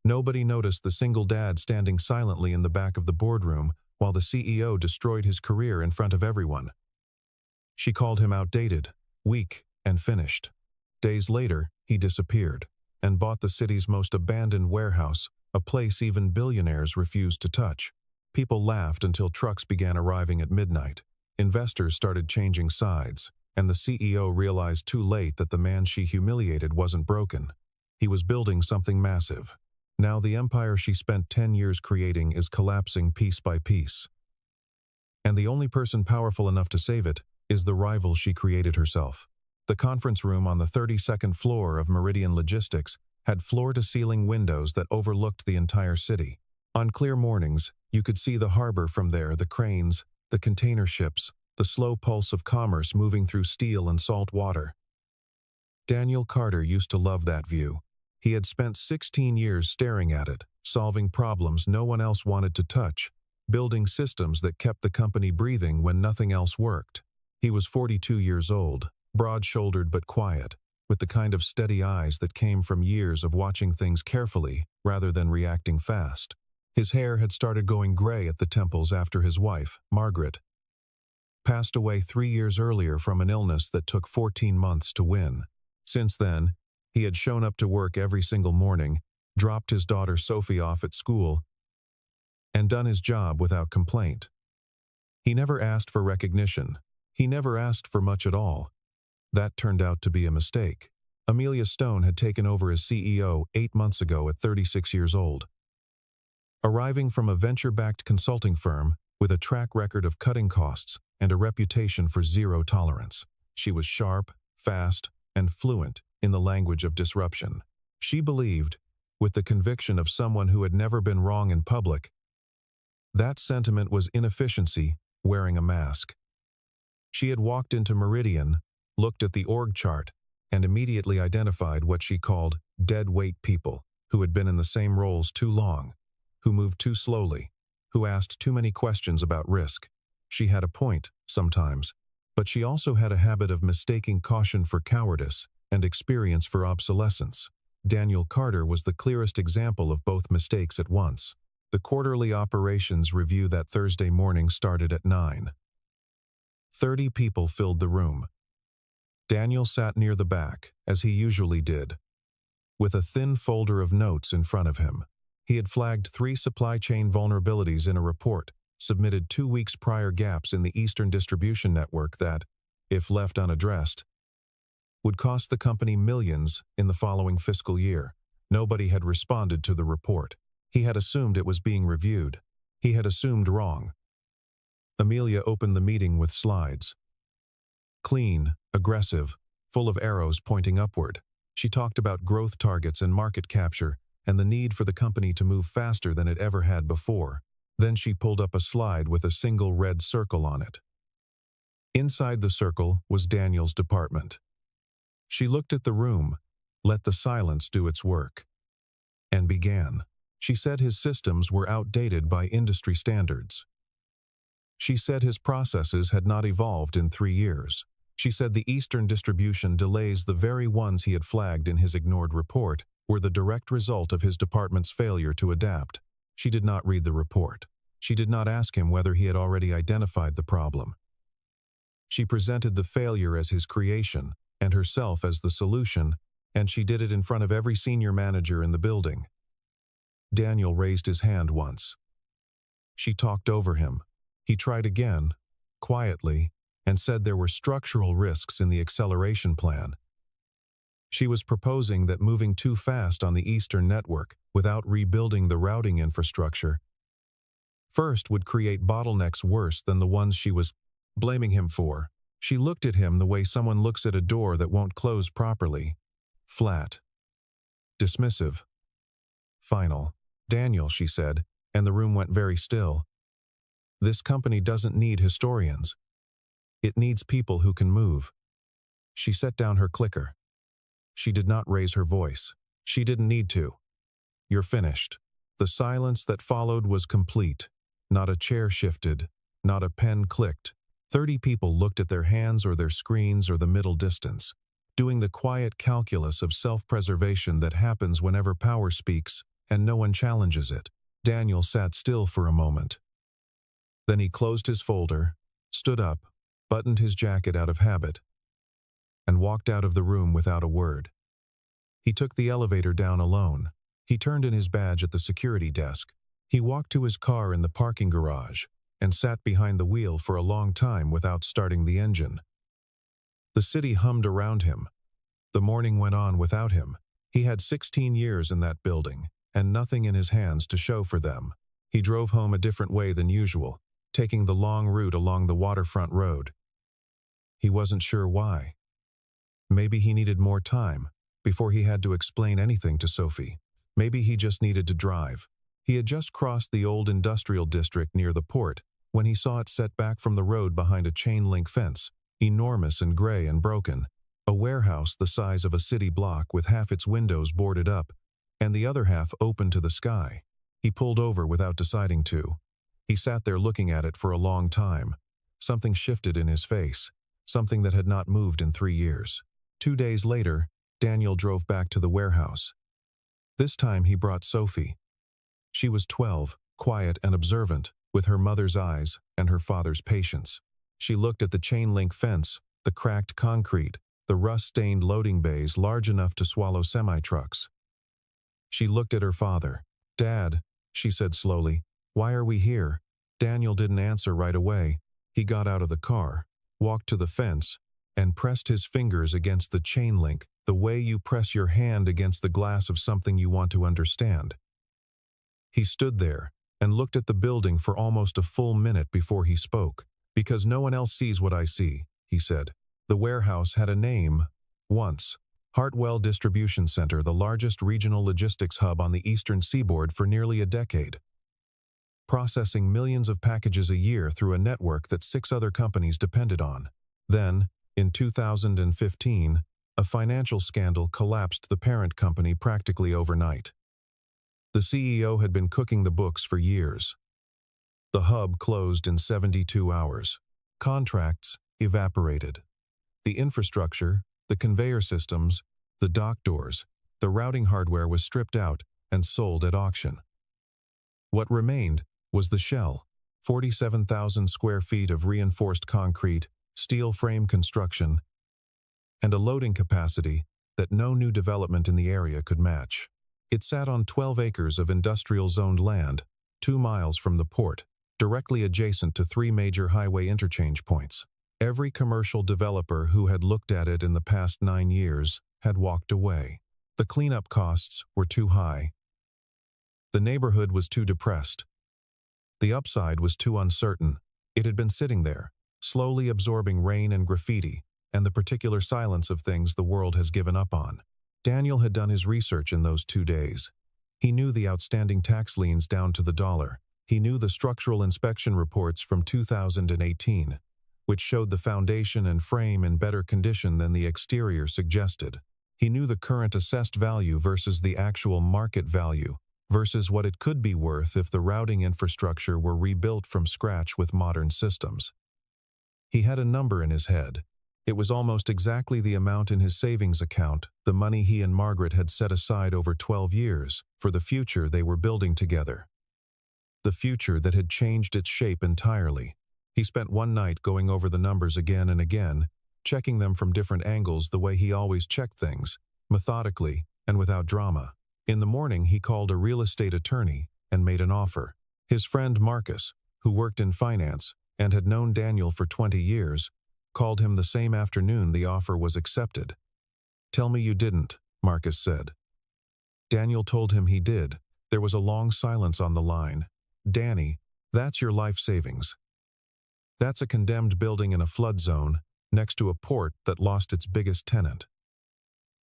Nobody noticed the single dad standing silently in the back of the boardroom while the CEO destroyed his career in front of everyone. She called him outdated, weak, and finished. Days later, he disappeared and bought the city's most abandoned warehouse, a place even billionaires refused to touch. People laughed until trucks began arriving at midnight. Investors started changing sides, and the CEO realized too late that the man she humiliated wasn't broken. He was building something massive. Now the empire she spent 10 years creating is collapsing piece by piece. And the only person powerful enough to save it is the rival she created herself. The conference room on the 32nd floor of Meridian Logistics had floor-to-ceiling windows that overlooked the entire city. On clear mornings, you could see the harbor from there, the cranes, the container ships, the slow pulse of commerce moving through steel and salt water. Daniel Carter used to love that view. He had spent 16 years staring at it, solving problems no one else wanted to touch, building systems that kept the company breathing when nothing else worked. He was 42 years old, broad-shouldered but quiet, with the kind of steady eyes that came from years of watching things carefully rather than reacting fast. His hair had started going gray at the temples after his wife, Margaret, passed away 3 years earlier from an illness that took 14 months to win. Since then, he had shown up to work every single morning, dropped his daughter Sophie off at school, and done his job without complaint. He never asked for recognition. He never asked for much at all. That turned out to be a mistake. Amelia Stone had taken over as CEO 8 months ago at 36 years old. Arriving from a venture-backed consulting firm with a track record of cutting costs and a reputation for zero tolerance, she was sharp, fast, and fluent in the language of disruption. She believed, with the conviction of someone who had never been wrong in public, that sentiment was inefficiency wearing a mask. She had walked into Meridian, looked at the org chart, and immediately identified what she called dead-weight people who had been in the same roles too long, who moved too slowly, who asked too many questions about risk. She had a point, sometimes, but she also had a habit of mistaking caution for cowardice and experience for obsolescence. Daniel Carter was the clearest example of both mistakes at once. The quarterly operations review that Thursday morning started at 9. 30 people filled the room. Daniel sat near the back, as he usually did, with a thin folder of notes in front of him. He had flagged 3 supply chain vulnerabilities in a report, submitted 2 weeks prior gaps in the Eastern distribution network that, if left unaddressed, would cost the company millions in the following fiscal year. Nobody had responded to the report. He had assumed it was being reviewed. He had assumed wrong. Amelia opened the meeting with slides. Clean, aggressive, full of arrows pointing upward. She talked about growth targets and market capture and the need for the company to move faster than it ever had before. Then she pulled up a slide with a single red circle on it. Inside the circle was Daniel's department. She looked at the room, let the silence do its work, and began. She said his systems were outdated by industry standards. She said his processes had not evolved in 3 years. She said the Eastern distribution delays, the very ones he had flagged in his ignored report, were the direct result of his department's failure to adapt. She did not read the report. She did not ask him whether he had already identified the problem. She presented the failure as his creation and herself as the solution, and she did it in front of every senior manager in the building. Daniel raised his hand once. She talked over him. He tried again, quietly, and said there were structural risks in the acceleration plan. She was proposing that moving too fast on the Eastern network without rebuilding the routing infrastructure first would create bottlenecks worse than the ones she was blaming him for. She looked at him the way someone looks at a door that won't close properly. Flat. Dismissive. Final. Daniel, she said, and the room went very still. This company doesn't need historians. It needs people who can move. She set down her clicker. She did not raise her voice. She didn't need to. You're finished. The silence that followed was complete. Not a chair shifted. Not a pen clicked. 30 people looked at their hands or their screens or the middle distance, doing the quiet calculus of self-preservation that happens whenever power speaks and no one challenges it. Daniel sat still for a moment. Then he closed his folder, stood up, buttoned his jacket out of habit, and walked out of the room without a word. He took the elevator down alone. He turned in his badge at the security desk. He walked to his car in the parking garage and sat behind the wheel for a long time without starting the engine. The city hummed around him. The morning went on without him. He had 16 years in that building, and nothing in his hands to show for them. He drove home a different way than usual, taking the long route along the waterfront road. He wasn't sure why. Maybe he needed more time before he had to explain anything to Sophie. Maybe he just needed to drive. He had just crossed the old industrial district near the port when he saw it set back from the road behind a chain-link fence, enormous and gray and broken, a warehouse the size of a city block with half its windows boarded up and the other half open to the sky. He pulled over without deciding to. He sat there looking at it for a long time. Something shifted in his face, something that had not moved in 3 years. 2 days later, Daniel drove back to the warehouse. This time he brought Sophie. She was 12, quiet and observant, with her mother's eyes and her father's patience. She looked at the chain-link fence, the cracked concrete, the rust-stained loading bays large enough to swallow semi-trucks. She looked at her father. "Dad," she said slowly, "why are we here?" Daniel didn't answer right away. He got out of the car, walked to the fence, and pressed his fingers against the chain link, the way you press your hand against the glass of something you want to understand. He stood there and looked at the building for almost a full minute before he spoke. "Because no one else sees what I see," he said. "The warehouse had a name, once. Hartwell Distribution Center, the largest regional logistics hub on the eastern seaboard for nearly a decade. Processing millions of packages a year through a network that 6 other companies depended on. Then, in 2015, a financial scandal collapsed the parent company practically overnight. The CEO had been cooking the books for years. The hub closed in 72 hours. Contracts evaporated. The infrastructure, the conveyor systems, the dock doors, the routing hardware was stripped out and sold at auction. What remained was the shell, 47,000 square feet of reinforced concrete, steel frame construction, and a loading capacity that no new development in the area could match. It sat on 12 acres of industrial-zoned land, 2 miles from the port, directly adjacent to 3 major highway interchange points. Every commercial developer who had looked at it in the past 9 years had walked away. The cleanup costs were too high. The neighborhood was too depressed. The upside was too uncertain. It had been sitting there, slowly absorbing rain and graffiti, and the particular silence of things the world has given up on. Daniel had done his research in those 2 days. He knew the outstanding tax liens down to the dollar. He knew the structural inspection reports from 2018, which showed the foundation and frame in better condition than the exterior suggested. He knew the current assessed value versus the actual market value, versus what it could be worth if the routing infrastructure were rebuilt from scratch with modern systems. He had a number in his head. It was almost exactly the amount in his savings account, the money he and Margaret had set aside over 12 years for the future they were building together. The future that had changed its shape entirely. He spent one night going over the numbers again and again, checking them from different angles the way he always checked things, methodically and without drama. In the morning, he called a real estate attorney and made an offer. His friend Marcus, who worked in finance and had known Daniel for 20 years, called him the same afternoon the offer was accepted. "Tell me you didn't," Marcus said. Daniel told him he did. There was a long silence on the line. "Danny, that's your life savings. That's a condemned building in a flood zone, next to a port that lost its biggest tenant."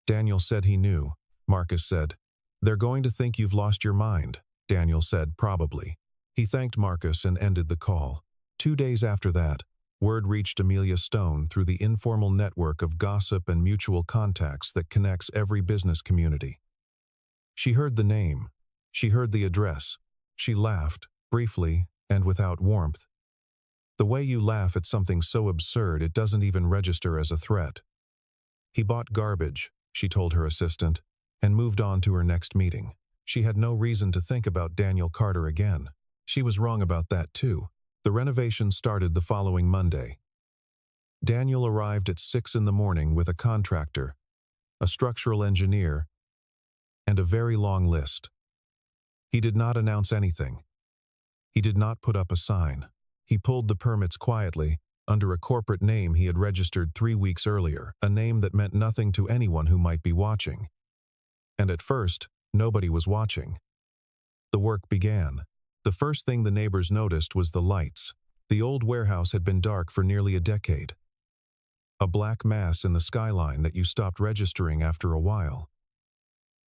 Daniel said he knew. Marcus said, "They're going to think you've lost your mind," Daniel said, "probably." He thanked Marcus and ended the call. 2 days after that, word reached Amelia Stone through the informal network of gossip and mutual contacts that connects every business community. She heard the name. She heard the address. She laughed, briefly and without warmth. The way you laugh at something so absurd it doesn't even register as a threat. "He bought garbage," she told her assistant, and moved on to her next meeting. She had no reason to think about Daniel Carter again. She was wrong about that too. The renovation started the following Monday. Daniel arrived at 6 in the morning with a contractor, a structural engineer, and a very long list. He did not announce anything. He did not put up a sign. He pulled the permits quietly, under a corporate name he had registered 3 weeks earlier, a name that meant nothing to anyone who might be watching. And at first, nobody was watching. The work began. The first thing the neighbors noticed was the lights. The old warehouse had been dark for nearly a decade. A black mass in the skyline that you stopped registering after a while.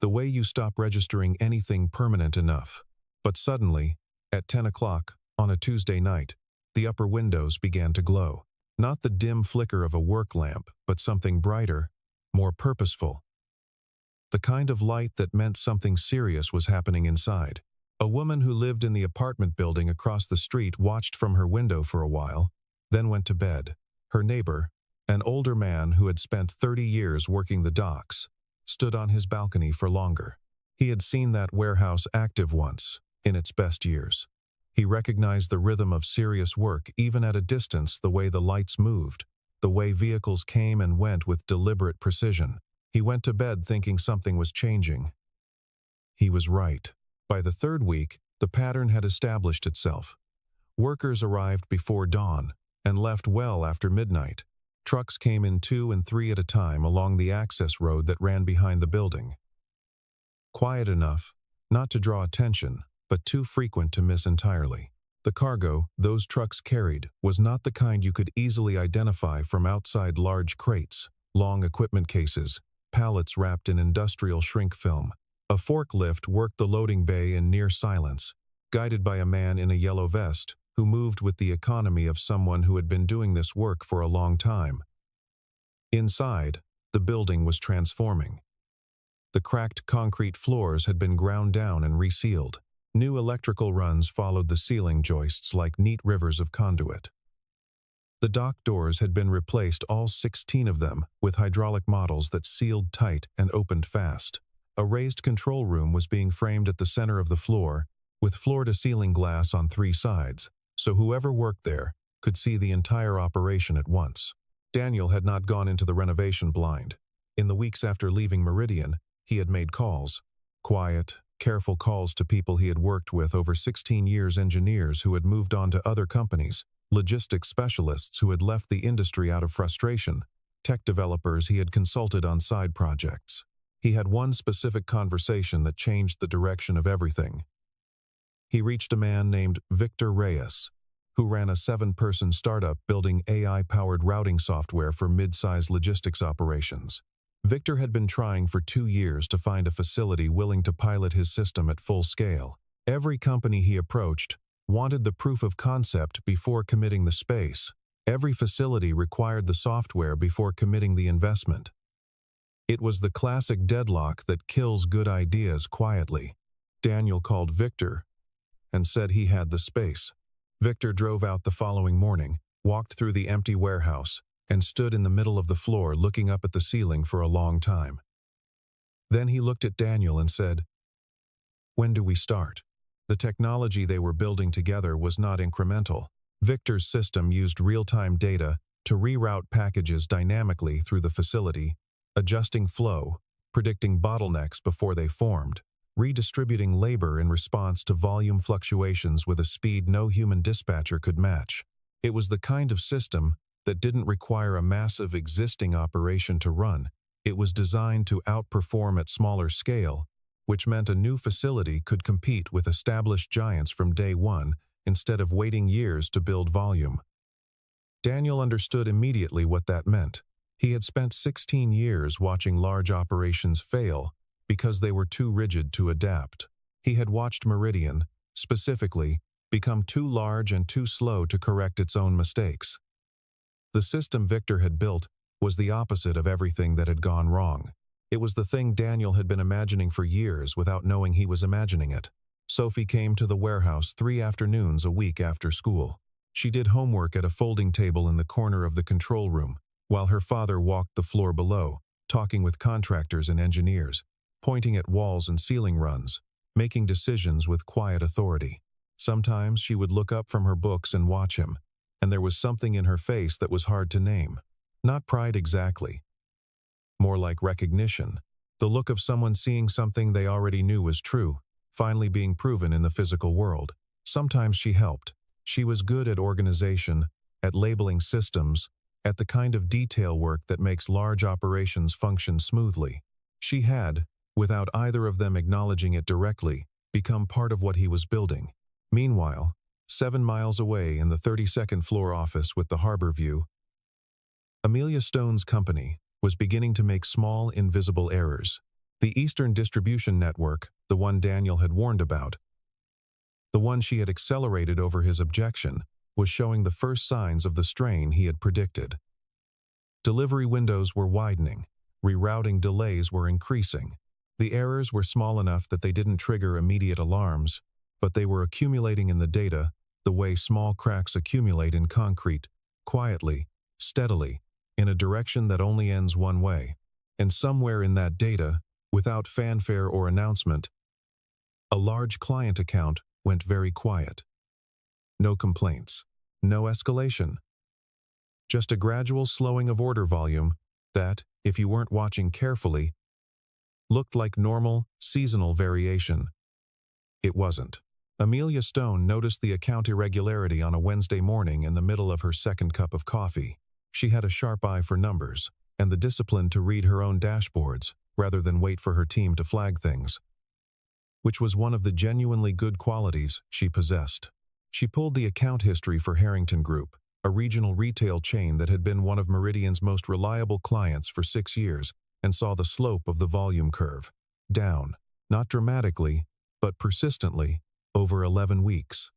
The way you stop registering anything permanent enough. But suddenly, at 10 o'clock, on a Tuesday night, the upper windows began to glow. Not the dim flicker of a work lamp, but something brighter, more purposeful. The kind of light that meant something serious was happening inside. A woman who lived in the apartment building across the street watched from her window for a while, then went to bed. Her neighbor, an older man who had spent 30 years working the docks, stood on his balcony for longer. He had seen that warehouse active once, in its best years. He recognized the rhythm of serious work even at a distance, the way the lights moved, the way vehicles came and went with deliberate precision. He went to bed thinking something was changing. He was right. By the third week, the pattern had established itself. Workers arrived before dawn and left well after midnight. Trucks came in 2 and 3 at a time along the access road that ran behind the building. Quiet enough, not to draw attention, but too frequent to miss entirely. The cargo those trucks carried was not the kind you could easily identify from outside large crates, long equipment cases, pallets wrapped in industrial shrink film. A forklift worked the loading bay in near silence, guided by a man in a yellow vest who moved with the economy of someone who had been doing this work for a long time. Inside, the building was transforming. The cracked concrete floors had been ground down and resealed. New electrical runs followed the ceiling joists like neat rivers of conduit. The dock doors had been replaced, all 16 of them, with hydraulic models that sealed tight and opened fast. A raised control room was being framed at the center of the floor, with floor-to-ceiling glass on 3 sides, so whoever worked there could see the entire operation at once. Daniel had not gone into the renovation blind. In the weeks after leaving Meridian, he had made calls. Quiet, careful calls to people he had worked with over 16 years, engineers who had moved on to other companies, logistics specialists who had left the industry out of frustration, tech developers he had consulted on side projects. He had one specific conversation that changed the direction of everything. He reached a man named Victor Reyes, who ran a 7-person startup building AI-powered routing software for mid-size logistics operations. Victor had been trying for 2 years to find a facility willing to pilot his system at full scale. Every company he approached wanted the proof of concept before committing the space. Every facility required the software before committing the investment. It was the classic deadlock that kills good ideas quietly. Daniel called Victor and said he had the space. Victor drove out the following morning, walked through the empty warehouse, and stood in the middle of the floor looking up at the ceiling for a long time. Then he looked at Daniel and said, "When do we start?" The technology they were building together was not incremental. Victor's system used real-time data to reroute packages dynamically through the facility, adjusting flow, predicting bottlenecks before they formed, redistributing labor in response to volume fluctuations with a speed no human dispatcher could match. It was the kind of system that didn't require a massive existing operation to run. It was designed to outperform at smaller scale, which meant a new facility could compete with established giants from day one instead of waiting years to build volume. Daniel understood immediately what that meant. He had spent 16 years watching large operations fail because they were too rigid to adapt. He had watched Meridian, specifically, become too large and too slow to correct its own mistakes. The system Victor had built was the opposite of everything that had gone wrong. It was the thing Daniel had been imagining for years without knowing he was imagining it. Sophie came to the warehouse 3 afternoons a week after school. She did homework at a folding table in the corner of the control room, while her father walked the floor below, talking with contractors and engineers, pointing at walls and ceiling runs. making decisions with quiet authority. Sometimes she would look up from her books and watch him, and there was something in her face that was hard to name. Not pride exactly, more like recognition. The look of someone seeing something they already knew was true, finally being proven in the physical world. Sometimes she helped. She was good at organization, at labeling systems, at the kind of detail work that makes large operations function smoothly. She had, without either of them acknowledging it directly, become part of what he was building. Meanwhile, 7 miles away in the 32nd floor office with the harbor view, Amelia Stone's company was beginning to make small, invisible errors. The Eastern Distribution Network, the one Daniel had warned about, the one she had accelerated over his objection, was showing the first signs of the strain he had predicted. Delivery windows were widening. Rerouting delays were increasing. The errors were small enough that they didn't trigger immediate alarms, but they were accumulating in the data the way small cracks accumulate in concrete, quietly, steadily, in a direction that only ends one way. And somewhere in that data, without fanfare or announcement, a large client account went very quiet. No complaints, no escalation. Just a gradual slowing of order volume that, if you weren't watching carefully, looked like normal, seasonal variation. It wasn't. Amelia Stone noticed the account irregularity on a Wednesday morning in the middle of her second cup of coffee. She had a sharp eye for numbers, and the discipline to read her own dashboards, rather than wait for her team to flag things, which was one of the genuinely good qualities she possessed. She pulled the account history for Harrington Group, a regional retail chain that had been one of Meridian's most reliable clients for 6 years, and saw the slope of the volume curve. Down, not dramatically, but persistently, over 11 weeks.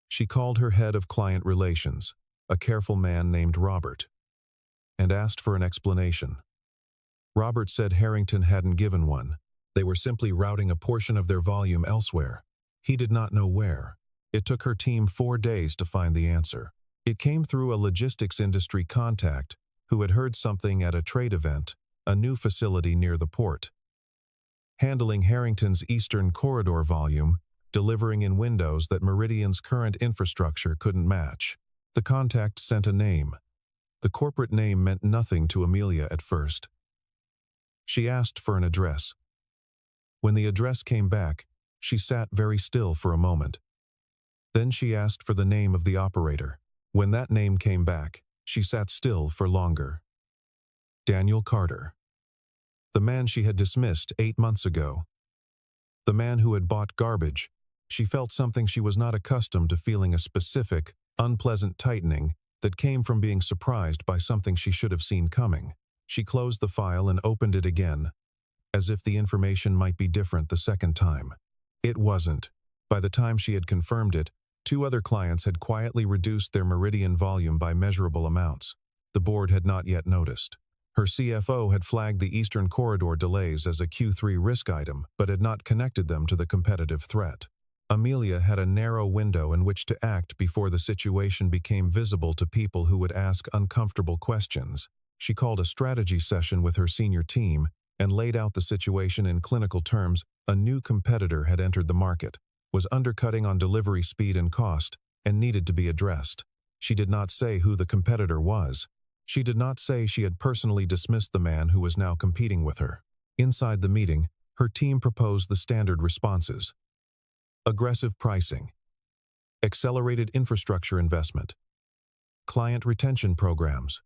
She called her head of client relations, a careful man named Robert, and asked for an explanation. Robert said Harrington hadn't given one. They were simply routing a portion of their volume elsewhere. He did not know where. It took her team 4 days to find the answer. It came through a logistics industry contact who had heard something at a trade event, a new facility near the port. Handling Harrington's Eastern Corridor volume, delivering in windows that Meridian's current infrastructure couldn't match. The contact sent a name. The corporate name meant nothing to Amelia at first. She asked for an address. When the address came back, she sat very still for a moment. Then she asked for the name of the operator. When that name came back, she sat still for longer. Daniel Carter. The man she had dismissed 8 months ago. The man who had bought garbage. She felt something she was not accustomed to feeling, a specific, unpleasant tightening that came from being surprised by something she should have seen coming. She closed the file and opened it again, as if the information might be different the second time. It wasn't. By the time she had confirmed it, 2 other clients had quietly reduced their Meridian volume by measurable amounts. The board had not yet noticed. Her CFO had flagged the Eastern Corridor delays as a Q3 risk item, but had not connected them to the competitive threat. Amelia had a narrow window in which to act before the situation became visible to people who would ask uncomfortable questions. She called a strategy session with her senior team and laid out the situation in clinical terms. A new competitor had entered the market, was undercutting on delivery speed and cost, and needed to be addressed. She did not say who the competitor was. She did not say she had personally dismissed the man who was now competing with her. Inside the meeting, her team proposed the standard responses. Aggressive pricing. Accelerated infrastructure investment. Client retention programs.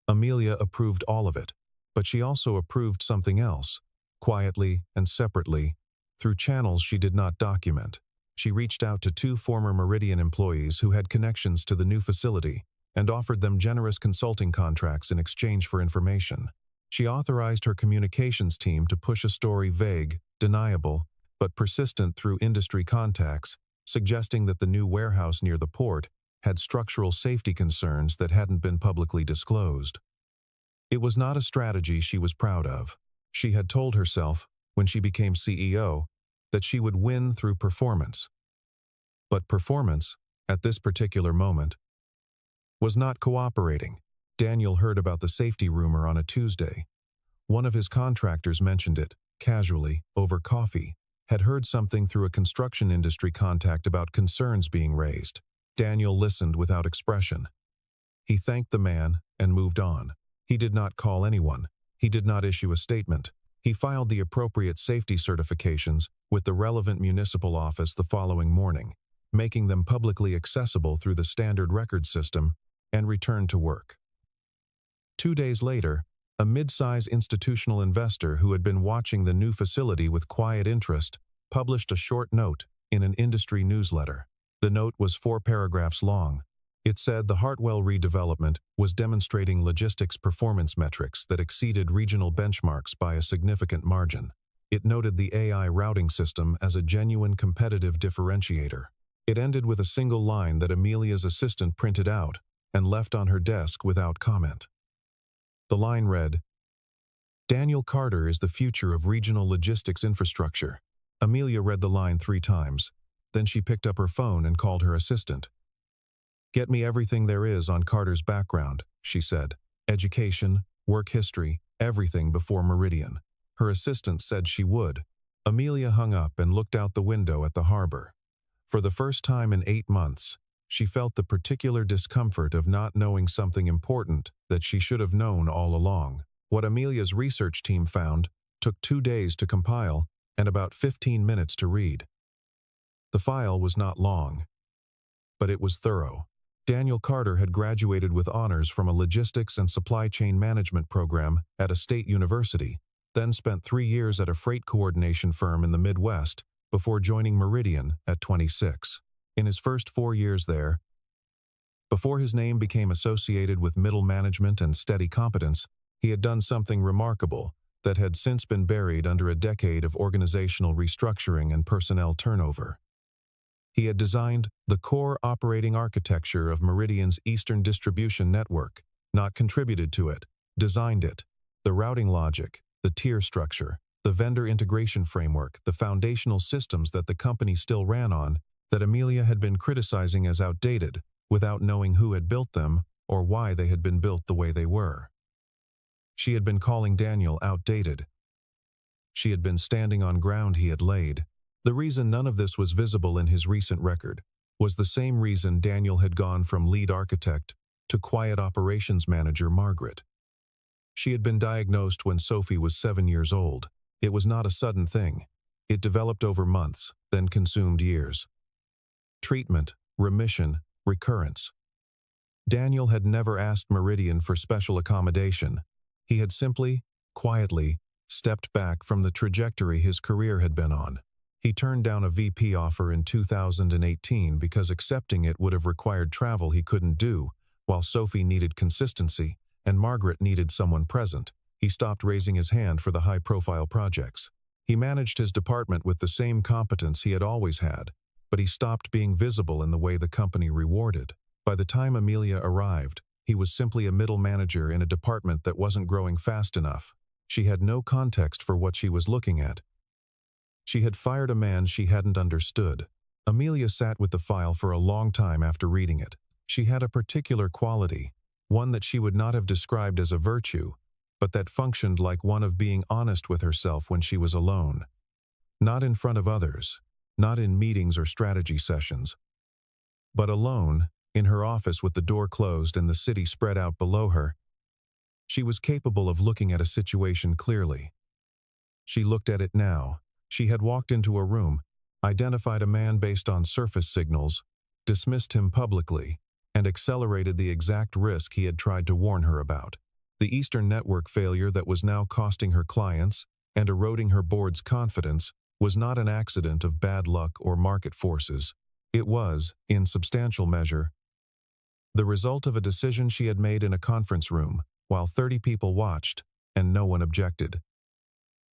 Amelia approved all of it, but she also approved something else, quietly and separately, through channels she did not document. She reached out to 2 former Meridian employees who had connections to the new facility and offered them generous consulting contracts in exchange for information. She authorized her communications team to push a story vague, deniable, but persistent through industry contacts, suggesting that the new warehouse near the port had structural safety concerns that hadn't been publicly disclosed. It was not a strategy she was proud of. She had told herself, when she became CEO, that she would win through performance. But performance, at this particular moment, was not cooperating. Daniel heard about the safety rumor on a Tuesday. One of his contractors mentioned it, casually, over coffee. had heard something through a construction industry contact about concerns being raised. Daniel listened without expression. He thanked the man and moved on. He did not call anyone. He did not issue a statement. He filed the appropriate safety certifications with the relevant municipal office the following morning, making them publicly accessible through the standard record system, and returned to work. 2 days later, a mid-size institutional investor who had been watching the new facility with quiet interest published a short note in an industry newsletter. The note was 4 paragraphs long. It said the Hartwell redevelopment was demonstrating logistics performance metrics that exceeded regional benchmarks by a significant margin. It noted the AI routing system as a genuine competitive differentiator. It ended with a single line that Amelia's assistant printed out and left on her desk without comment. The line read, "Daniel Carter is the future of regional logistics infrastructure." Amelia read the line 3 times. Then she picked up her phone and called her assistant. "Get me everything there is on Carter's background," she said. "Education, work history, everything before Meridian." Her assistant said she would. Amelia hung up and looked out the window at the harbor. For the first time in 8 months, she felt the particular discomfort of not knowing something important that she should have known all along. What Amelia's research team found took 2 days to compile and about 15 minutes to read. The file was not long, but it was thorough. Daniel Carter had graduated with honors from a logistics and supply chain management program at a state university, then spent 3 years at a freight coordination firm in the Midwest before joining Meridian at 26. In his first 4 years there, before his name became associated with middle management and steady competence, he had done something remarkable that had since been buried under a decade of organizational restructuring and personnel turnover. He had designed the core operating architecture of Meridian's Eastern distribution network, not contributed to it, designed it. The routing logic, the tier structure, the vendor integration framework, the foundational systems that the company still ran on, that Amelia had been criticizing as outdated, without knowing who had built them or why they had been built the way they were. She had been calling Daniel outdated. She had been standing on ground he had laid. The reason none of this was visible in his recent record was the same reason Daniel had gone from lead architect to quiet operations manager Margaret. She had been diagnosed when Sophie was 7 years old. It was not a sudden thing. It developed over months, then consumed years. Treatment, remission, recurrence. Daniel had never asked Meridian for special accommodation. He had simply, quietly, stepped back from the trajectory his career had been on. He turned down a VP offer in 2018 because accepting it would have required travel he couldn't do, while Sophie needed consistency and Margaret needed someone present. He stopped raising his hand for the high-profile projects. He managed his department with the same competence he had always had, but he stopped being visible in the way the company rewarded. By the time Amelia arrived, he was simply a middle manager in a department that wasn't growing fast enough. She had no context for what she was looking at. She had fired a man she hadn't understood. Amelia sat with the file for a long time after reading it. She had a particular quality, one that she would not have described as a virtue, but that functioned like one of being honest with herself when she was alone. Not in front of others, not in meetings or strategy sessions, but alone, in her office with the door closed and the city spread out below her. She was capable of looking at a situation clearly. She looked at it now. She had walked into a room, identified a man based on surface signals, dismissed him publicly, and accelerated the exact risk he had tried to warn her about. The Eastern network failure that was now costing her clients and eroding her board's confidence was not an accident of bad luck or market forces. It was, in substantial measure, the result of a decision she had made in a conference room while 30 people watched and no one objected.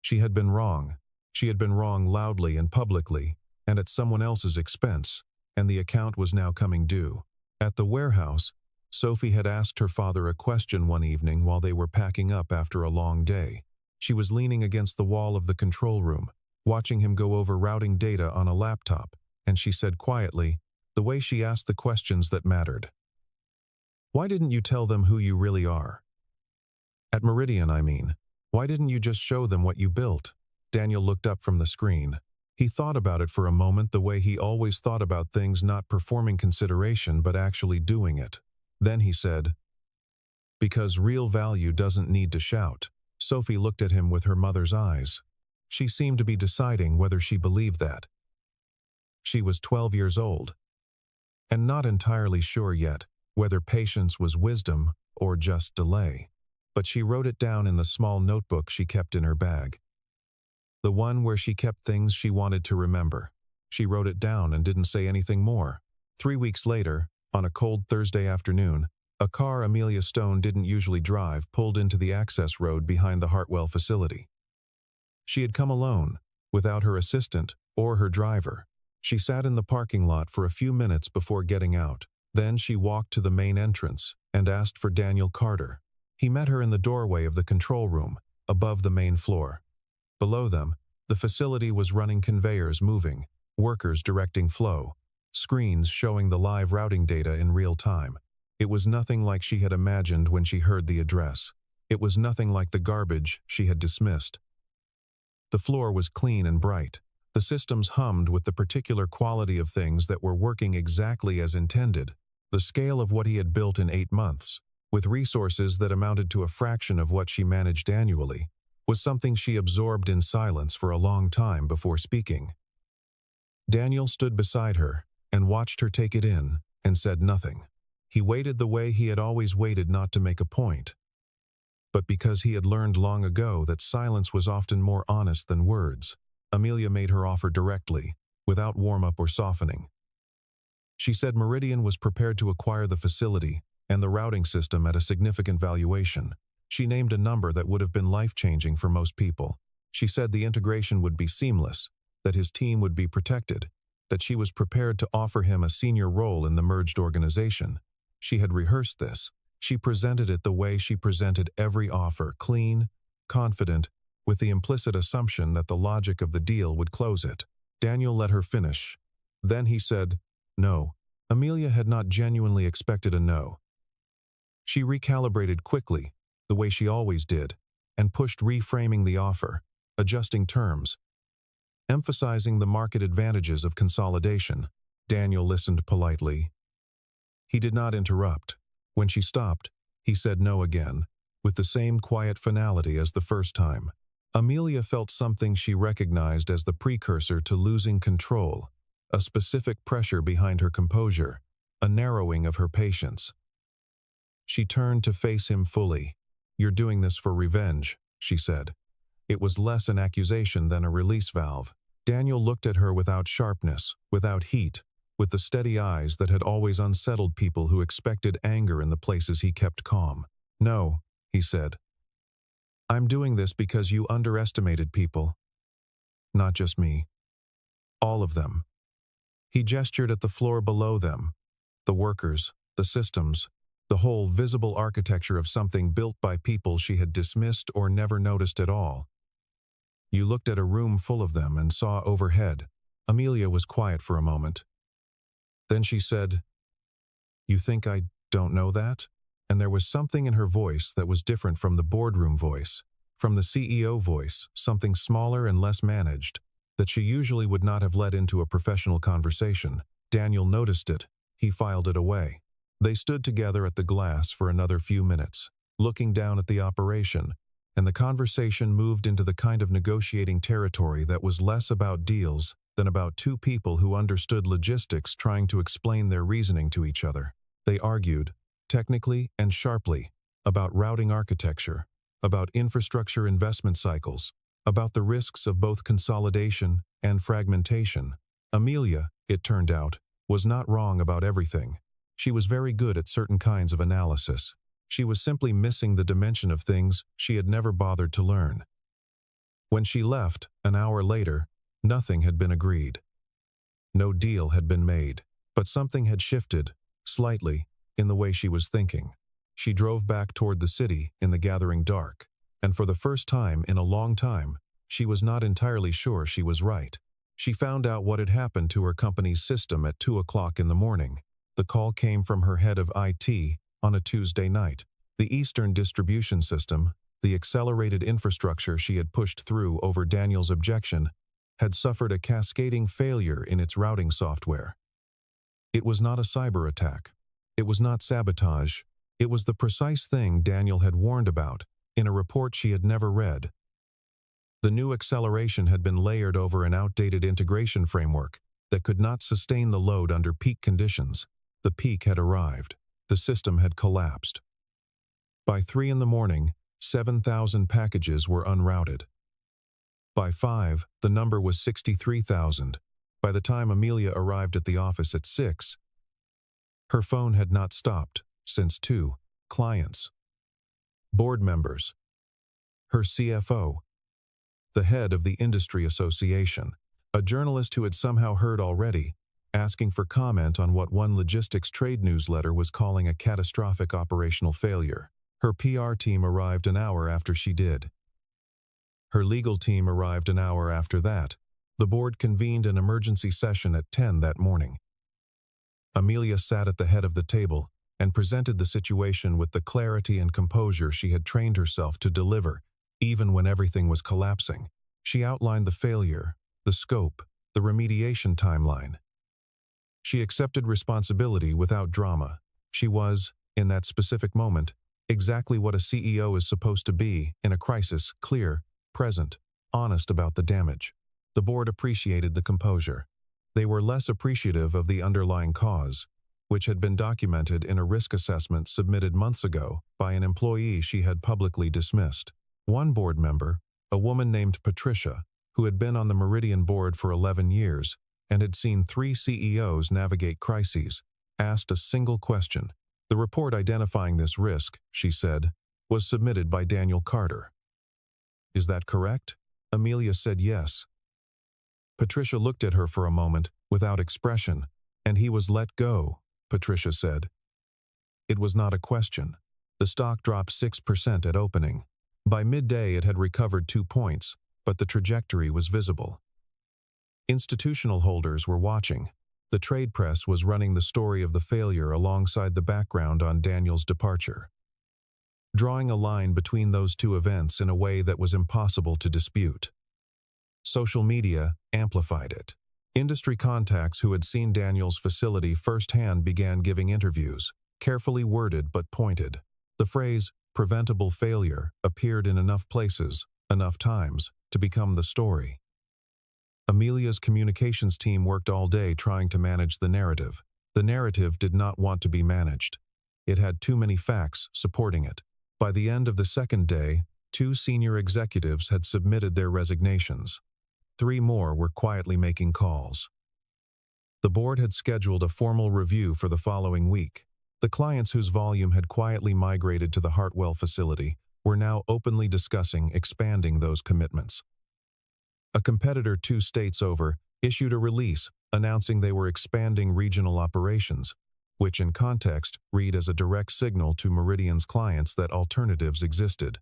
She had been wrong. She had been wrong loudly and publicly, and at someone else's expense, and the account was now coming due. At the warehouse, Sophie had asked her father a question one evening while they were packing up after a long day. She was leaning against the wall of the control room, watching him go over routing data on a laptop, and she said quietly, the way she asked the questions that mattered, "Why didn't you tell them who you really are? At Meridian, I mean. Why didn't you just show them what you built?" Daniel looked up from the screen. He thought about it for a moment the way he always thought about things, not performing consideration but actually doing it. Then he said, "Because real value doesn't need to shout." Sophie looked at him with her mother's eyes. She seemed to be deciding whether she believed that. She was 12 years old, and not entirely sure yet whether patience was wisdom or just delay. But she wrote it down in the small notebook she kept in her bag. The one where she kept things she wanted to remember. She wrote it down and didn't say anything more. 3 weeks later, on a cold Thursday afternoon, a car Amelia Stone didn't usually drive pulled into the access road behind the Hartwell facility. She had come alone, without her assistant or her driver. She sat in the parking lot for a few minutes before getting out. Then she walked to the main entrance and asked for Daniel Carter. He met her in the doorway of the control room, above the main floor. Below them, the facility was running conveyors moving, workers directing flow, screens showing the live routing data in real time. It was nothing like she had imagined when she heard the address. It was nothing like the garbage she had dismissed. The floor was clean and bright. The systems hummed with the particular quality of things that were working exactly as intended. The scale of what he had built in 8 months, with resources that amounted to a fraction of what she managed annually, was something she absorbed in silence for a long time before speaking. Daniel stood beside her and watched her take it in and said nothing. He waited the way he had always waited, not to make a point, but because he had learned long ago that silence was often more honest than words. Amelia made her offer directly, without warm-up or softening. She said Meridian was prepared to acquire the facility and the routing system at a significant valuation. She named a number that would have been life-changing for most people. She said the integration would be seamless, that his team would be protected, that she was prepared to offer him a senior role in the merged organization. She had rehearsed this. She presented it the way she presented every offer, clean, confident, with the implicit assumption that the logic of the deal would close it. Daniel let her finish. Then he said, "No." Amelia had not genuinely expected a no. She recalibrated quickly, the way she always did, and pushed reframing the offer, adjusting terms, emphasizing the market advantages of consolidation. Daniel listened politely. He did not interrupt. When she stopped, he said no again, with the same quiet finality as the first time. Amelia felt something she recognized as the precursor to losing control, a specific pressure behind her composure, a narrowing of her patience. She turned to face him fully. "You're doing this for revenge," she said. It was less an accusation than a release valve. Daniel looked at her without sharpness, without heat, with the steady eyes that had always unsettled people who expected anger in the places he kept calm. "No," he said. "I'm doing this because you underestimated people. Not just me. All of them." He gestured at the floor below them, the workers, the systems, the whole visible architecture of something built by people she had dismissed or never noticed at all. "You looked at a room full of them and saw overhead." Amelia was quiet for a moment. Then she said, "You think I don't know that?" And there was something in her voice that was different from the boardroom voice, from the CEO voice, something smaller and less managed, that she usually would not have let into a professional conversation. Daniel noticed it. He filed it away. They stood together at the glass for another few minutes, looking down at the operation, and the conversation moved into the kind of negotiating territory that was less about deals than about two people who understood logistics trying to explain their reasoning to each other. They argued, technically and sharply, about routing architecture, about infrastructure investment cycles, about the risks of both consolidation and fragmentation. Amelia, it turned out, was not wrong about everything. She was very good at certain kinds of analysis. She was simply missing the dimension of things she had never bothered to learn. When she left, an hour later, nothing had been agreed. No deal had been made, but something had shifted, slightly, in the way she was thinking. She drove back toward the city in the gathering dark, and for the first time in a long time, she was not entirely sure she was right. She found out what had happened to her company's system at 2 o'clock in the morning. The call came from her head of IT on a Tuesday night. The Eastern distribution system, the accelerated infrastructure she had pushed through over Daniel's objection, had suffered a cascading failure in its routing software. It was not a cyber attack. It was not sabotage. It was the precise thing Daniel had warned about in a report she had never read. The new acceleration had been layered over an outdated integration framework that could not sustain the load under peak conditions. The peak had arrived. The system had collapsed. By 3 in the morning, 7,000 packages were unrouted. By 5, the number was 63,000. By the time Amelia arrived at the office at 6, her phone had not stopped since 2 clients, board members, her CFO, the head of the industry association, a journalist who had somehow heard already, asking for comment on what one logistics trade newsletter was calling a catastrophic operational failure. Her PR team arrived an hour after she did. Her legal team arrived an hour after that. The board convened an emergency session at 10 that morning. Amelia sat at the head of the table and presented the situation with the clarity and composure she had trained herself to deliver, even when everything was collapsing. She outlined the failure, the scope, the remediation timeline. She accepted responsibility without drama. She was, in that specific moment, exactly what a CEO is supposed to be in a crisis: clear, present, honest about the damage. The board appreciated the composure. They were less appreciative of the underlying cause, which had been documented in a risk assessment submitted months ago by an employee she had publicly dismissed. One board member, a woman named Patricia, who had been on the Meridian board for 11 years and had seen 3 CEOs navigate crises, asked a single question. The report identifying this risk, she said, was submitted by Daniel Carter. "Is that correct?" Amelia said yes. Patricia looked at her for a moment, without expression, and he was let go, Patricia said. It was not a question. The stock dropped 6% at opening. By midday it had recovered 2 points, but the trajectory was visible. Institutional holders were watching. The trade press was running the story of the failure alongside the background on Daniel's departure, drawing a line between those two events in a way that was impossible to dispute. Social media amplified it. Industry contacts who had seen Daniel's facility firsthand began giving interviews, carefully worded but pointed. The phrase, "preventable failure," appeared in enough places, enough times, to become the story. Amelia's communications team worked all day trying to manage the narrative. The narrative did not want to be managed. It had too many facts supporting it. By the end of the second day, 2 senior executives had submitted their resignations. 3 more were quietly making calls. The board had scheduled a formal review for the following week. The clients whose volume had quietly migrated to the Hartwell facility were now openly discussing expanding those commitments. A competitor 2 states over issued a release announcing they were expanding regional operations, which in context read as a direct signal to Meridian's clients that alternatives existed.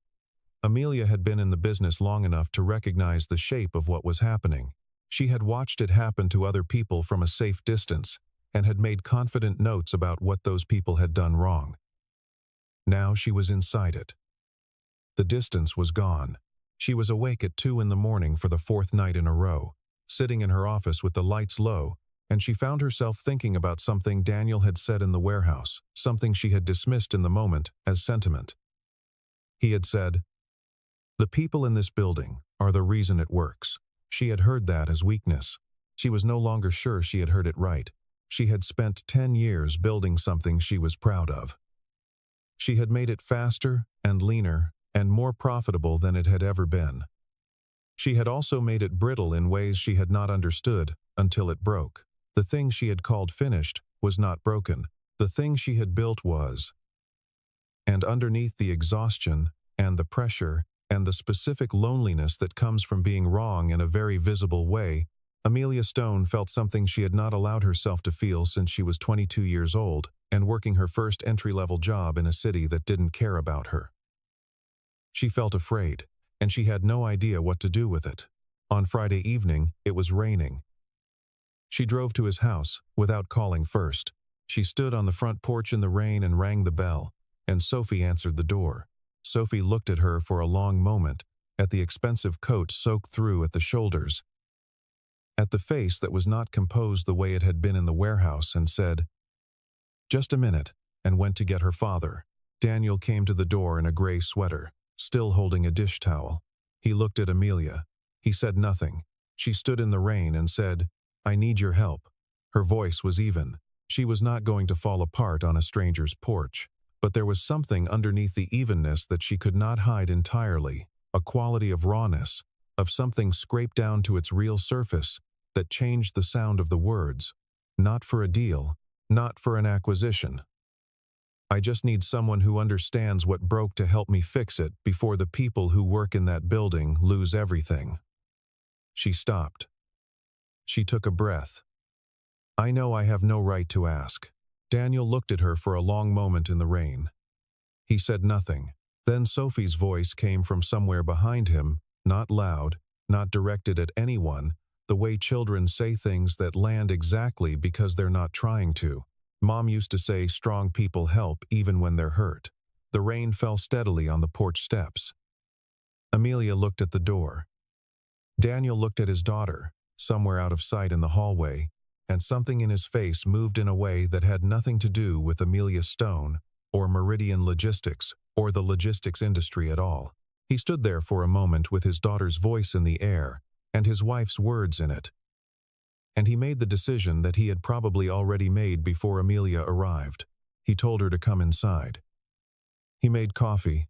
Amelia had been in the business long enough to recognize the shape of what was happening. She had watched it happen to other people from a safe distance and had made confident notes about what those people had done wrong. Now she was inside it. The distance was gone. She was awake at 2 in the morning for the 4th night in a row, sitting in her office with the lights low, and she found herself thinking about something Daniel had said in the warehouse, something she had dismissed in the moment as sentiment. He had said, "The people in this building are the reason it works." She had heard that as weakness. She was no longer sure she had heard it right. She had spent 10 years building something she was proud of. She had made it faster and leaner and more profitable than it had ever been. She had also made it brittle in ways she had not understood until it broke. The thing she had called finished was not broken. The thing she had built was. And underneath the exhaustion and the pressure and the specific loneliness that comes from being wrong in a very visible way, Amelia Stone felt something she had not allowed herself to feel since she was 22 years old and working her first entry-level job in a city that didn't care about her. She felt afraid, and she had no idea what to do with it. On Friday evening, it was raining. She drove to his house without calling first. She stood on the front porch in the rain and rang the bell, and Sophie answered the door. Sophie looked at her for a long moment, at the expensive coat soaked through at the shoulders. at the face that was not composed the way it had been in the warehouse, and said, "Just a minute," and went to get her father. Daniel came to the door in a gray sweater, still holding a dish towel. He looked at Amelia. He said nothing. She stood in the rain and said, "I need your help." Her voice was even. She was not going to fall apart on a stranger's porch. But there was something underneath the evenness that she could not hide entirely, a quality of rawness, of something scraped down to its real surface, that changed the sound of the words. Not for a deal, not for an acquisition. "I just need someone who understands what broke to help me fix it before the people who work in that building lose everything." She stopped. She took a breath. "I know I have no right to ask." Daniel looked at her for a long moment in the rain. He said nothing. Then Sophie's voice came from somewhere behind him, not loud, not directed at anyone, the way children say things that land exactly because they're not trying to. Mom used to say strong people help even when they're hurt. The rain fell steadily on the porch steps. Amelia looked at the door. Daniel looked at his daughter, somewhere out of sight in the hallway, and something in his face moved in a way that had nothing to do with Amelia Stone, or Meridian Logistics, or the logistics industry at all. He stood there for a moment with his daughter's voice in the air, and his wife's words in it. And he made the decision that he had probably already made before Amelia arrived. He told her to come inside. He made coffee.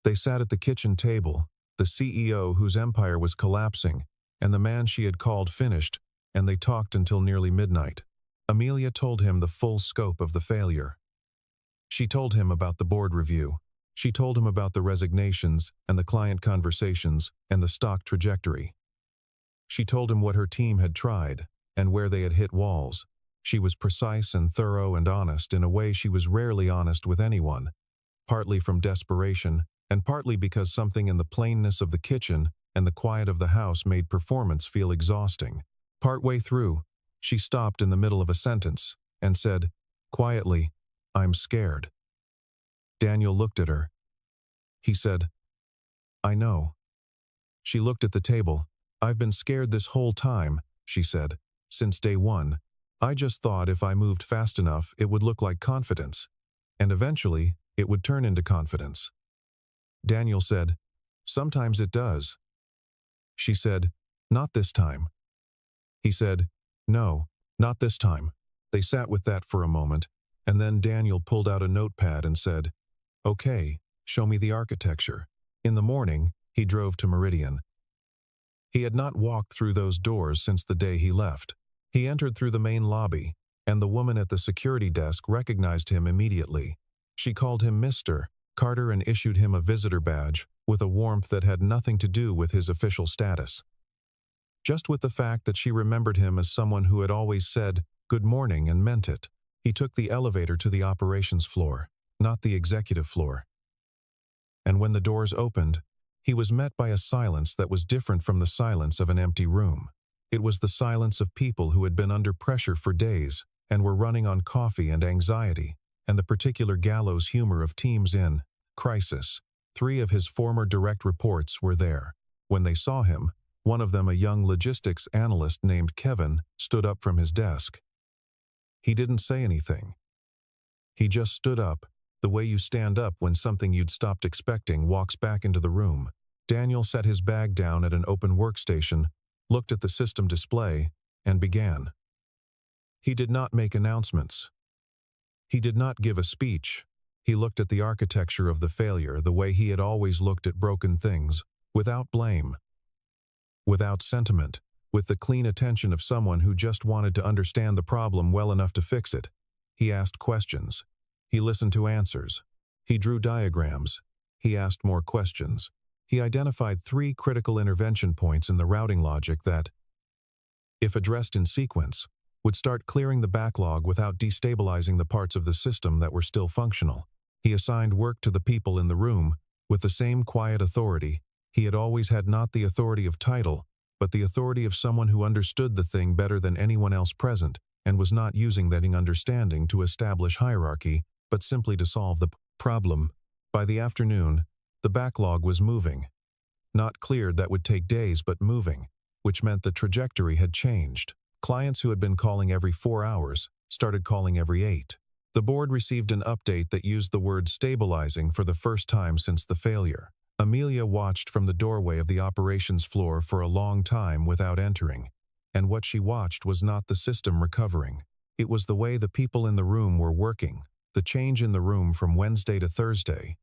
They sat at the kitchen table, the CEO whose empire was collapsing, and the man she had called finished, and they talked until nearly midnight. Amelia told him the full scope of the failure. She told him about the board review. She told him about the resignations and the client conversations and the stock trajectory. She told him what her team had tried and where they had hit walls. She was precise and thorough and honest in a way she was rarely honest with anyone, partly from desperation and partly because something in the plainness of the kitchen and the quiet of the house made performance feel exhausting. Partway through, she stopped in the middle of a sentence and said, quietly, "I'm scared." Daniel looked at her. He said, "I know." She looked at the table. "I've been scared this whole time," she said, "since day one. I just thought if I moved fast enough it would look like confidence. And eventually, it would turn into confidence." Daniel said, "Sometimes it does." She said, "Not this time." He said, "No, not this time." They sat with that for a moment, and then Daniel pulled out a notepad and said, "Okay, show me the architecture." In the morning, he drove to Meridian. He had not walked through those doors since the day he left. He entered through the main lobby, and the woman at the security desk recognized him immediately. She called him Mr. Carter and issued him a visitor badge with a warmth that had nothing to do with his official status. Just with the fact that she remembered him as someone who had always said, "Good morning," and meant it. He took the elevator to the operations floor, not the executive floor. And when the doors opened, he was met by a silence that was different from the silence of an empty room. It was the silence of people who had been under pressure for days and were running on coffee and anxiety, and the particular gallows humor of teams in crisis. 3 of his former direct reports were there. When they saw him, one of them, a young logistics analyst named Kevin, stood up from his desk. He didn't say anything. He just stood up, the way you stand up when something you'd stopped expecting walks back into the room. Daniel set his bag down at an open workstation, looked at the system display, and began. He did not make announcements. He did not give a speech. He looked at the architecture of the failure the way he had always looked at broken things, without blame, without sentiment, with the clean attention of someone who just wanted to understand the problem well enough to fix it. He asked questions. He listened to answers. He drew diagrams. He asked more questions. He identified 3 critical intervention points in the routing logic that, if addressed in sequence, would start clearing the backlog without destabilizing the parts of the system that were still functional. He assigned work to the people in the room with the same quiet authority. He had always had, not the authority of title, but the authority of someone who understood the thing better than anyone else present, and was not using that understanding to establish hierarchy, but simply to solve the problem. By the afternoon, the backlog was moving. Not cleared, that would take days, but moving. which meant the trajectory had changed. Clients who had been calling every 4 hours started calling every 8. The board received an update that used the word stabilizing for the first time since the failure. Amelia watched from the doorway of the operations floor for a long time without entering, and what she watched was not the system recovering. It was the way the people in the room were working, the change in the room from Wednesday to Thursday,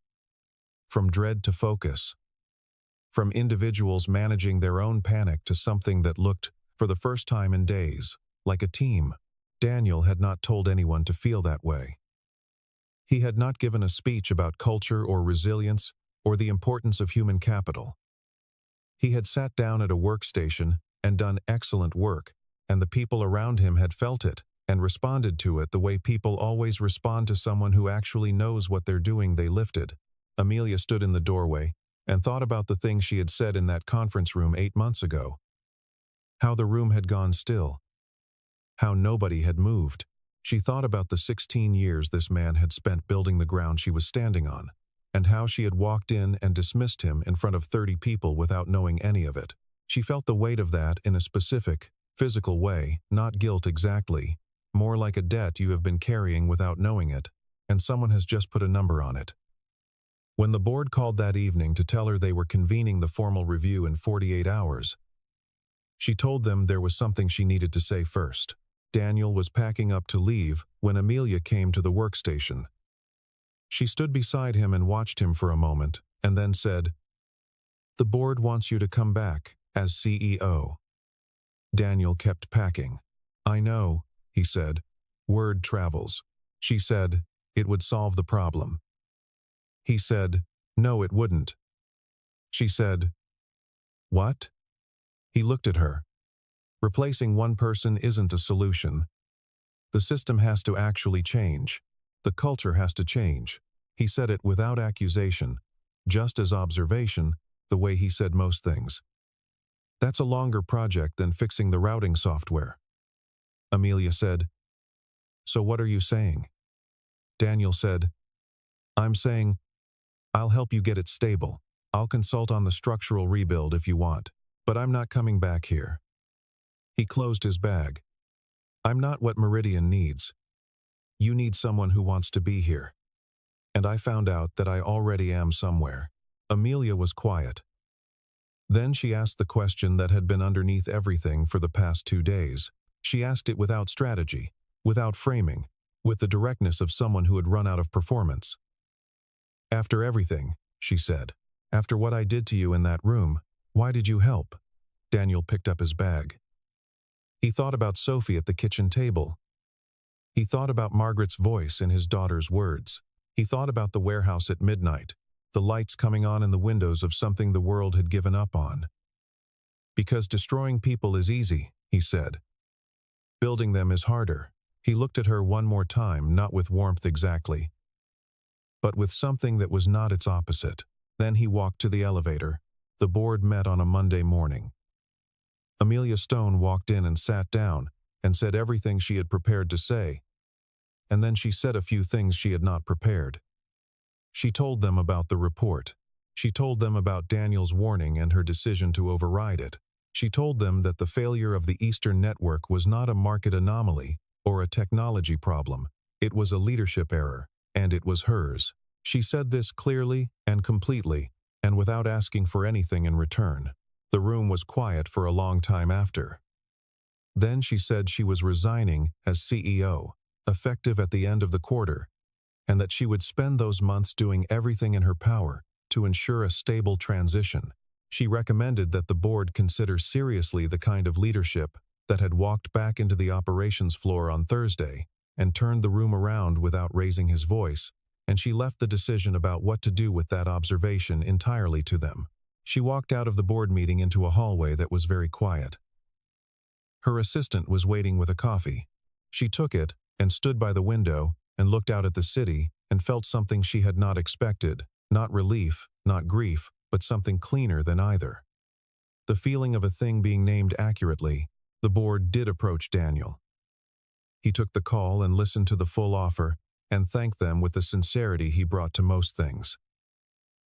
from dread to focus, from individuals managing their own panic to something that looked, for the first time in days, like a team. Daniel had not told anyone to feel that way. He had not given a speech about culture or resilience or the importance of human capital. He had sat down at a workstation and done excellent work, and the people around him had felt it and responded to it the way people always respond to someone who actually knows what they're doing. They lifted. Amelia stood in the doorway and thought about the things she had said in that conference room 8 months ago. How the room had gone still. How nobody had moved. She thought about the 16 years this man had spent building the ground she was standing on, and how she had walked in and dismissed him in front of 30 people without knowing any of it. She felt the weight of that in a specific, physical way, not guilt exactly, more like a debt you have been carrying without knowing it, and someone has just put a number on it. When the board called that evening to tell her they were convening the formal review in 48 hours, she told them there was something she needed to say first. Daniel was packing up to leave when Amelia came to the workstation. She stood beside him and watched him for a moment, and then said, "The board wants you to come back as CEO." Daniel kept packing. "I know," he said. "Word travels." She said, "It would solve the problem." He said, "No, it wouldn't." She said, "What?" He looked at her. Replacing one person isn't a solution. The system has to actually change. The culture has to change. He said it without accusation, just as observation, the way he said most things. That's a longer project than fixing the routing software. Amelia said, "So what are you saying?" Daniel said, "I'm saying, I'll help you get it stable. I'll consult on the structural rebuild if you want, but I'm not coming back here." He closed his bag. "I'm not what Meridian needs. You need someone who wants to be here. And I found out that I already am somewhere." Amelia was quiet. Then she asked the question that had been underneath everything for the past 2 days. She asked it without strategy, without framing, with the directness of someone who had run out of performance. "After everything," she said, "after what I did to you in that room, why did you help?" Daniel picked up his bag. He thought about Sophie at the kitchen table. He thought about Margaret's voice in his daughter's words. He thought about the warehouse at midnight, the lights coming on in the windows of something the world had given up on. "Because destroying people is easy," he said. "Building them is harder." He looked at her one more time, not with warmth exactly, but with something that was not its opposite. Then he walked to the elevator. The board met on a Monday morning. Amelia Stone walked in and sat down and said everything she had prepared to say. And then she said a few things she had not prepared. She told them about the report. She told them about Daniel's warning and her decision to override it. She told them that the failure of the Eastern Network was not a market anomaly or a technology problem. It was a leadership error, and it was hers. She said this clearly and completely, and without asking for anything in return. The room was quiet for a long time after. Then she said she was resigning as CEO, effective at the end of the quarter, and that she would spend those months doing everything in her power to ensure a stable transition. She recommended that the board consider seriously the kind of leadership that had walked back into the operations floor on Thursday and turned the room around without raising his voice, and she left the decision about what to do with that observation entirely to them. She walked out of the board meeting into a hallway that was very quiet. Her assistant was waiting with a coffee. She took it and stood by the window and looked out at the city and felt something she had not expected, not relief, not grief, but something cleaner than either. The feeling of a thing being named accurately. The board did approach Daniel. He took the call and listened to the full offer and thanked them with the sincerity he brought to most things.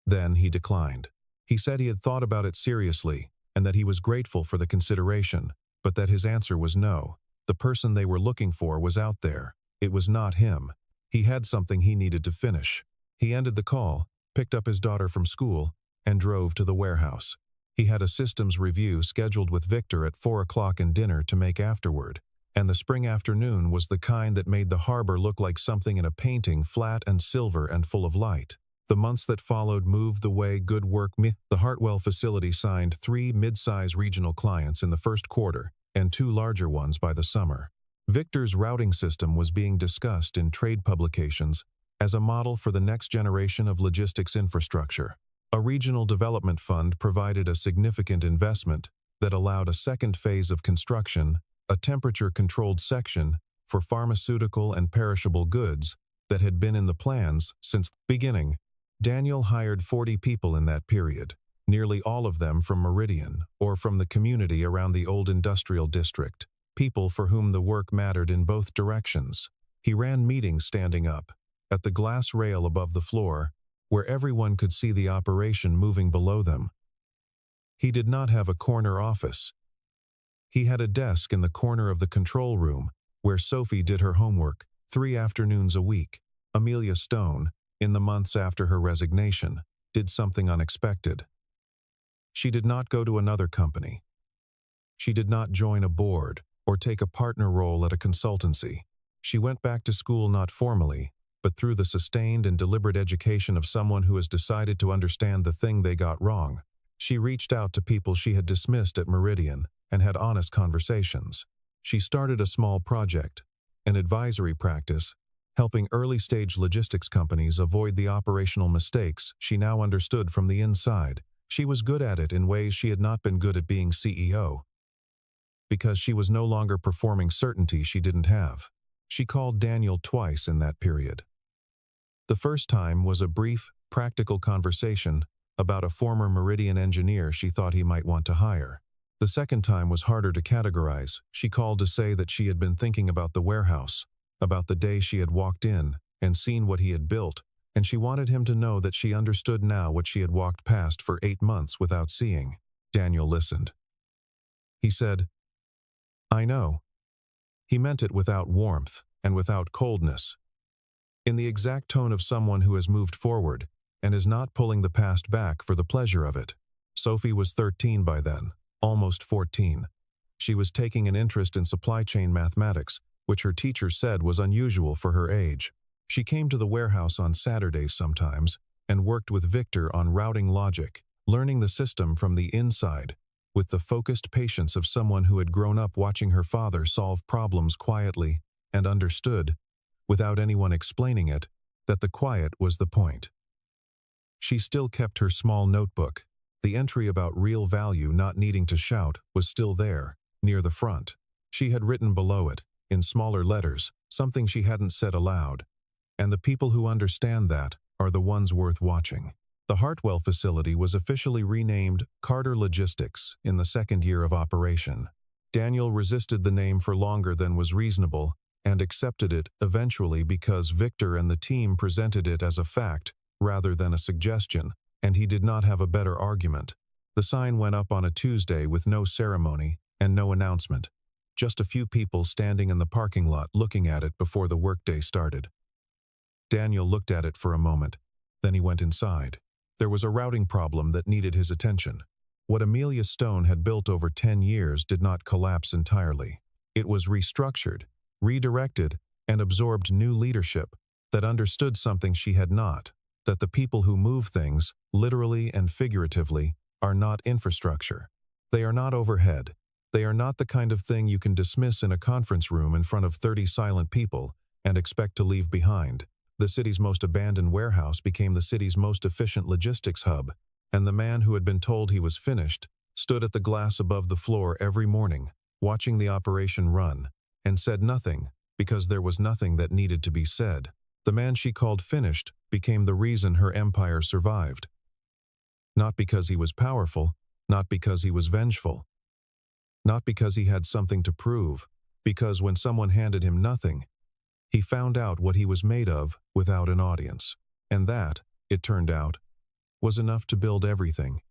Then he declined. He said he had thought about it seriously and that he was grateful for the consideration, but that his answer was no. The person they were looking for was out there. It was not him. He had something he needed to finish. He ended the call, picked up his daughter from school, and drove to the warehouse. He had a systems review scheduled with Victor at 4 o'clock and dinner to make afterward, and the spring afternoon was the kind that made the harbor look like something in a painting, flat and silver and full of light. The months that followed moved the way good work. The Hartwell facility signed 3 mid-size regional clients in the first quarter and 2 larger ones by the summer. Victor's routing system was being discussed in trade publications as a model for the next generation of logistics infrastructure. A regional development fund provided a significant investment that allowed a second phase of construction, a temperature-controlled section for pharmaceutical and perishable goods that had been in the plans since the beginning. Daniel hired 40 people in that period, nearly all of them from Meridian or from the community around the old industrial district, people for whom the work mattered in both directions. He ran meetings standing up, at the glass rail above the floor, where everyone could see the operation moving below them. He did not have a corner office. He had a desk in the corner of the control room, where Sophie did her homework 3 afternoons a week. Amelia Stone, in the months after her resignation, did something unexpected. She did not go to another company. She did not join a board or take a partner role at a consultancy. She went back to school not formally, but through the sustained and deliberate education of someone who has decided to understand the thing they got wrong. She reached out to people she had dismissed at Meridian and had honest conversations. She started a small project, an advisory practice, helping early-stage logistics companies avoid the operational mistakes she now understood from the inside. She was good at it in ways she had not been good at being CEO, because she was no longer performing certainty she didn't have. She called Daniel twice in that period. The first time was a brief, practical conversation about a former Meridian engineer she thought he might want to hire. The second time was harder to categorize. She called to say that she had been thinking about the warehouse, about the day she had walked in and seen what he had built, and she wanted him to know that she understood now what she had walked past for 8 months without seeing. Daniel listened. He said, "I know." He meant it without warmth and without coldness, in the exact tone of someone who has moved forward and is not pulling the past back for the pleasure of it. Sophie was 13 by then, almost 14. She was taking an interest in supply chain mathematics, which her teacher said was unusual for her age. She came to the warehouse on Saturdays sometimes and worked with Victor on routing logic, learning the system from the inside, with the focused patience of someone who had grown up watching her father solve problems quietly and understood, without anyone explaining it, that the quiet was the point. She still kept her small notebook. The entry about real value not needing to shout was still there, near the front. She had written below it, in smaller letters, something she hadn't said aloud. And the people who understand that are the ones worth watching. The Hartwell facility was officially renamed Carter Logistics in the second year of operation. Daniel resisted the name for longer than was reasonable and accepted it eventually because Victor and the team presented it as a fact rather than a suggestion, and he did not have a better argument. The sign went up on a Tuesday with no ceremony and no announcement. Just a few people standing in the parking lot looking at it before the workday started. Daniel looked at it for a moment, then he went inside. There was a routing problem that needed his attention. What Amelia Stone had built over 10 years did not collapse entirely. It was restructured, redirected, and absorbed new leadership that understood something she had not, that the people who move things, literally and figuratively, are not infrastructure. They are not overhead. They are not the kind of thing you can dismiss in a conference room in front of 30 silent people and expect to leave behind. The city's most abandoned warehouse became the city's most efficient logistics hub, and the man who had been told he was finished stood at the glass above the floor every morning, watching the operation run, and said nothing because there was nothing that needed to be said. The man she called finished became the reason her empire survived. Not because he was powerful, not because he was vengeful, not because he had something to prove, because when someone handed him nothing, he found out what he was made of without an audience. And that, it turned out, was enough to build everything.